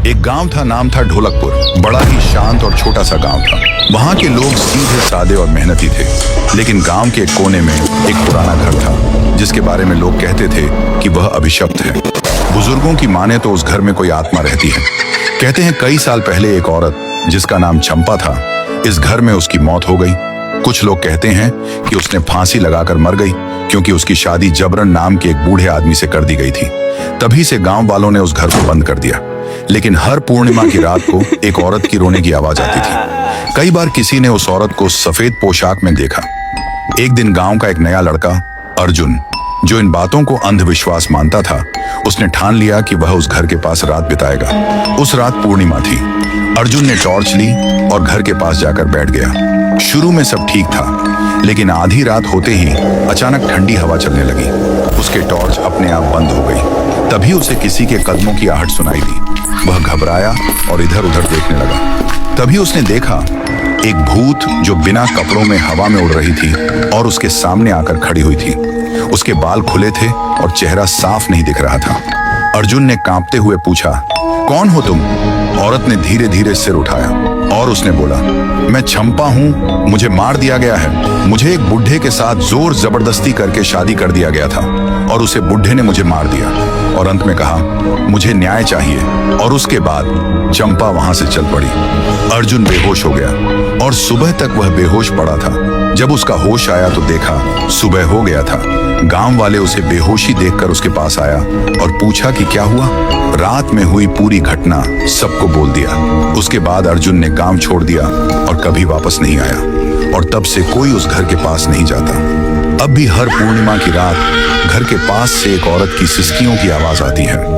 एक गांव था, नाम था ढोलकपुर। बड़ा ही शांत और छोटा सा गांव था। वहां के लोग सीधे सादे और मेहनती थे। लेकिन गांव के एक कोने में एक पुराना घर था जिसके बारे में लोग कहते थे कि वह अभिशप्त है। बुजुर्गों की माने तो उस घर में कोई आत्मा रहती है। कहते हैं कई साल पहले एक औरत जिसका नाम चंपा था, इस घर में उसकी मौत हो गई। कुछ लोग कहते हैं कि उसने फांसी लगाकर मर गई क्योंकि उसकी शादी जबरन नाम के एक बूढ़े आदमी से कर दी गई थी। तभी से गांव वालों ने उस घर को बंद कर दिया। लेकिन हर पूर्णिमा की रात को एक औरत की रोने की आवाज आती थी। कई बार किसी ने उस औरत को सफेद पोशाक में देखा। एक दिन गांव का एक नया लड़का अर्जुन, जो इन बातों को अंधविश्वास मानता था, उसने ठान लिया कि वह उस घर के पास रात बिताएगा। उस रात पूर्णिमा थी। अर्जुन ने टॉर्च ली और घर के पास जाकर बैठ गया। शुरू में सब ठीक था, लेकिन आधी रात होते ही अचानक ठंडी हवा चलने लगी। उसके टॉर्च अपने आप बंद हो गई। तभी उसे किसी के कदमों की आहट सुनाई दी। वह घबराया और इधर उधर देखने लगा। तभी उसने देखा एक भूत जो बिना कपड़ों में हवा में उड़ रही थी और उसके सामने आकर खड़ी हुई थी। उसके बाल खुले थे और चेहरा साफ नहीं दिख रहा था। अर्जुन ने कांपते हुए पूछा, कौन हो तुम? औरत ने धीरे धीरे सिर उठाया और उसने बोला, मैं चंपा हूँ, मुझे मार दिया गया है। मुझे एक बुढ़े के साथ जोर जबरदस्ती करके शादी कर दिया गया था और उसे बुढ़े ने मुझे मार दिया। और अंत में कहा, मुझे न्याय चाहिए। और उसके बाद चंपा वहां से चल पड़ी। अर्जुन बेहोश हो गया और सुबह तक वह बेहोश पड़ा था। जब उसका होश आया तो देखा सुबह हो गया था। गांव वाले उसे बेहोशी देखकर उसके पास आया और पूछा कि क्या हुआ। रात में हुई पूरी घटना सबको बोल दिया। उसके बाद अर्जुन ने गांव छोड़ दिया और कभी वापस नहीं आया। और तब से कोई उस घर के पास नहीं जाता। अब भी हर पूर्णिमा की रात घर के पास से एक औरत की सिसकियों की आवाज आती है।